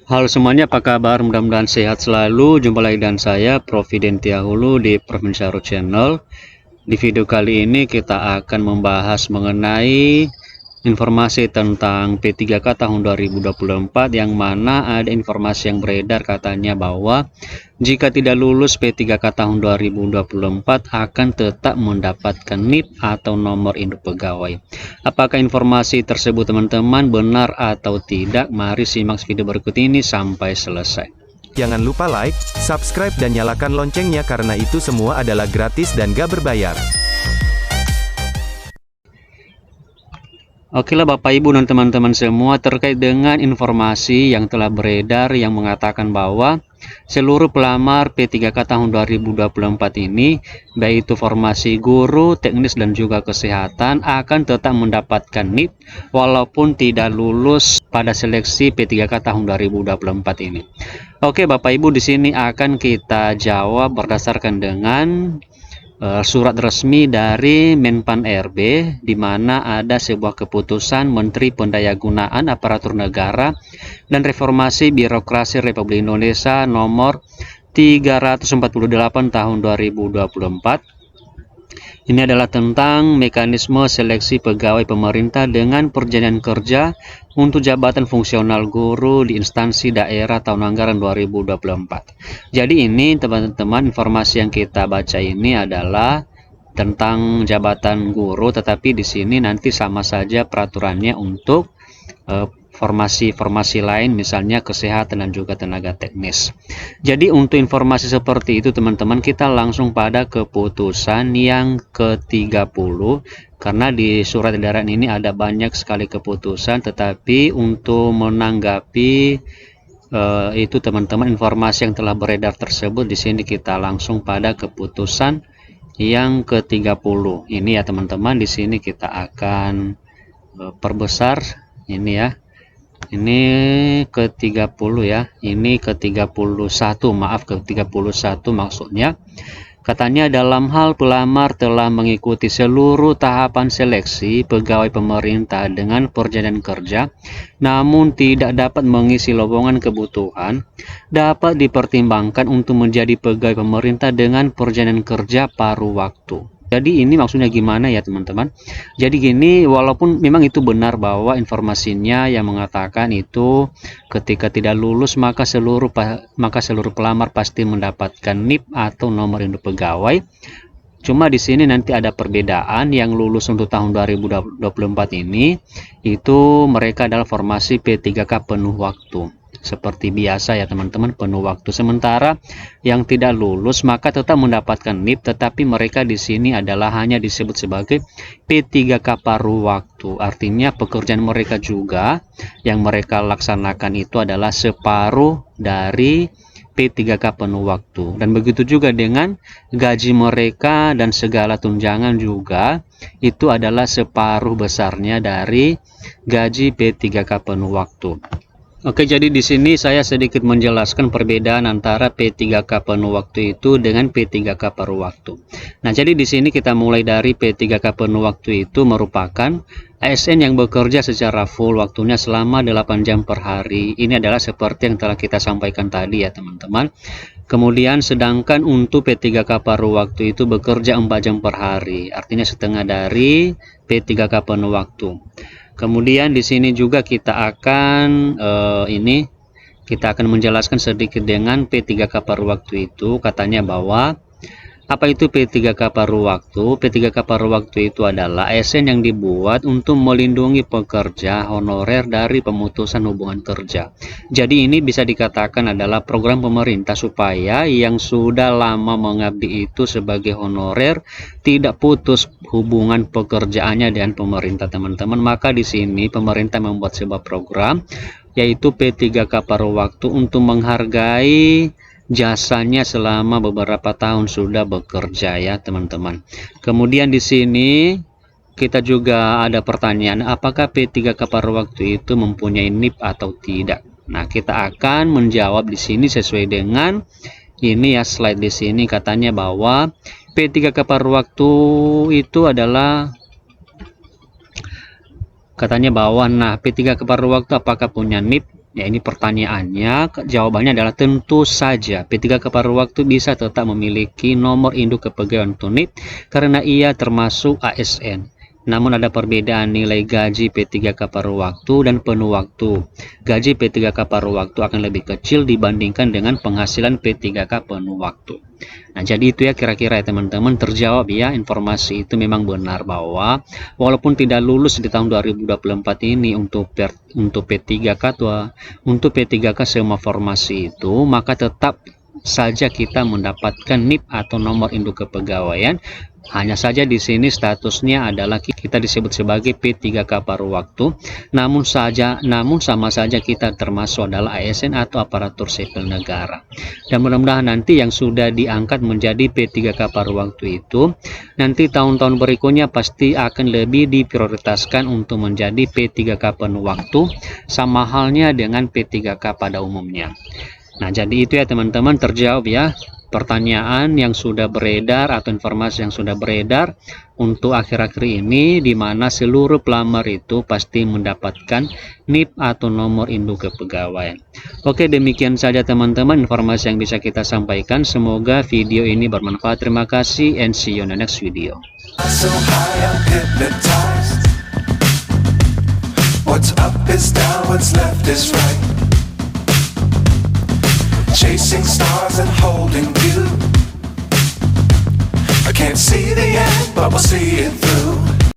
Halo semuanya, apa kabar? Mudah-mudahan sehat selalu. Jumpa lagi dengan saya, Prof. Dentia Hulu di Prof. Channel. Di video kali ini kita akan membahas mengenai informasi tentang P3K tahun 2024, yang mana ada informasi yang beredar katanya bahwa jika tidak lulus P3K tahun 2024 akan tetap mendapatkan NIP atau nomor induk pegawai. Apakah informasi tersebut teman-teman benar atau tidak? Mari simak video berikut ini sampai selesai. Jangan lupa like, subscribe dan nyalakan loncengnya karena itu semua adalah gratis dan gak berbayar. Oke lah Bapak Ibu dan teman-teman semua, terkait dengan informasi yang telah beredar yang mengatakan bahwa seluruh pelamar P3K tahun 2024 ini, baik itu formasi guru, teknis dan juga kesehatan, akan tetap mendapatkan NIP walaupun tidak lulus pada seleksi P3K tahun 2024 ini. Oke Bapak Ibu, di sini akan kita jawab berdasarkan dengan surat resmi dari Menpan RB, di mana ada sebuah keputusan Menteri Pendayagunaan Aparatur Negara dan Reformasi Birokrasi Republik Indonesia nomor 348 tahun 2024. Ini adalah tentang mekanisme seleksi pegawai pemerintah dengan perjanjian kerja untuk jabatan fungsional guru di instansi daerah tahun anggaran 2024. Jadi ini teman-teman, informasi yang kita baca ini adalah tentang jabatan guru, tetapi di sini nanti sama saja peraturannya untuk formasi-formasi lain, misalnya kesehatan dan juga tenaga teknis. Jadi untuk informasi seperti itu teman-teman, kita langsung pada keputusan yang ke-30, karena di surat edaran ini ada banyak sekali keputusan, tetapi untuk menanggapi itu teman-teman, informasi yang telah beredar tersebut, di sini kita langsung pada keputusan yang ke-30 ini ya teman-teman. Di sini kita akan perbesar ini ya. Ini ke-30 ya. Ini ke-31, maaf, ke-31 maksudnya. Katanya dalam hal pelamar telah mengikuti seluruh tahapan seleksi pegawai pemerintah dengan perjanjian kerja, namun tidak dapat mengisi lowongan kebutuhan, dapat dipertimbangkan untuk menjadi pegawai pemerintah dengan perjanjian kerja paruh waktu. Jadi ini maksudnya gimana ya teman-teman? Jadi gini, walaupun memang itu benar bahwa informasinya yang mengatakan itu ketika tidak lulus maka seluruh pelamar pasti mendapatkan NIP atau nomor induk pegawai. Cuma di sini nanti ada perbedaan. Yang lulus untuk tahun 2024 ini itu mereka adalah formasi P3K penuh waktu. Seperti biasa ya teman-teman, penuh waktu. Sementara yang tidak lulus maka tetap mendapatkan NIP, tetapi mereka di sini adalah hanya disebut sebagai P3K paruh waktu. Artinya pekerjaan mereka juga yang mereka laksanakan itu adalah separuh dari P3K penuh waktu. Dan begitu juga dengan gaji mereka dan segala tunjangan juga itu adalah separuh besarnya dari gaji P3K penuh waktu. Oke, jadi di sini saya sedikit menjelaskan perbedaan antara P3K penuh waktu itu dengan P3K paruh waktu. Nah, jadi di sini kita mulai dari P3K penuh waktu itu merupakan ASN yang bekerja secara full waktunya selama 8 jam per hari. Ini adalah seperti yang telah kita sampaikan tadi ya teman-teman. Kemudian sedangkan untuk P3K paruh waktu itu bekerja 4 jam per hari, artinya setengah dari P3K penuh waktu. Kemudian di sini juga kita akan menjelaskan sedikit dengan P3K paruh waktu itu. Katanya bahwa apa itu P3K paruh waktu? P3K paruh waktu itu adalah ASN yang dibuat untuk melindungi pekerja honorer dari pemutusan hubungan kerja. Jadi ini bisa dikatakan adalah program pemerintah supaya yang sudah lama mengabdi itu sebagai honorer tidak putus hubungan pekerjaannya dengan pemerintah teman-teman. Maka di sini pemerintah membuat sebuah program yaitu P3K paruh waktu untuk menghargai jasanya selama beberapa tahun sudah bekerja ya teman-teman. Kemudian di sini kita juga ada pertanyaan, apakah P3K paruh waktu itu mempunyai NIP atau tidak? Nah, kita akan menjawab di sini sesuai dengan ini ya, slide di sini. Katanya bahwa P3K paruh waktu itu adalah katanya bahwa P3K paruh waktu apakah punya NIP? Ya, ini pertanyaannya, jawabannya adalah tentu saja P3K paruh waktu bisa tetap memiliki nomor induk kepegawaian atau NIP karena ia termasuk ASN. Namun ada perbedaan nilai gaji P3K paruh waktu dan penuh waktu. Gaji P3K paruh waktu akan lebih kecil dibandingkan dengan penghasilan P3K penuh waktu. Nah, jadi itu ya kira-kira ya teman-teman, terjawab ya, informasi itu memang benar bahwa walaupun tidak lulus di tahun 2024 ini untuk P3K atau untuk P3K semua formasi itu, maka tetap saja kita mendapatkan NIP atau nomor induk kepegawaian. Hanya saja di sini statusnya adalah kita disebut sebagai P3K paruh waktu, namun sama saja kita termasuk adalah ASN atau aparatur sipil negara. Dan mudah-mudahan nanti yang sudah diangkat menjadi P3K paruh waktu itu, nanti tahun-tahun berikutnya pasti akan lebih diprioritaskan untuk menjadi P3K penuh waktu, sama halnya dengan P3K pada umumnya. Nah, jadi itu ya teman-teman, terjawab ya pertanyaan yang sudah beredar atau informasi yang sudah beredar untuk akhir-akhir ini, di mana seluruh pelamar itu pasti mendapatkan NIP atau nomor induk kepegawaian. Oke, demikian saja teman-teman informasi yang bisa kita sampaikan. Semoga video ini bermanfaat. Terima kasih and see you in the next video. So high, I'm hypnotized. What's up is down, what's left is right. Chasing stars and holding you. I can't see the end, but we'll see it through.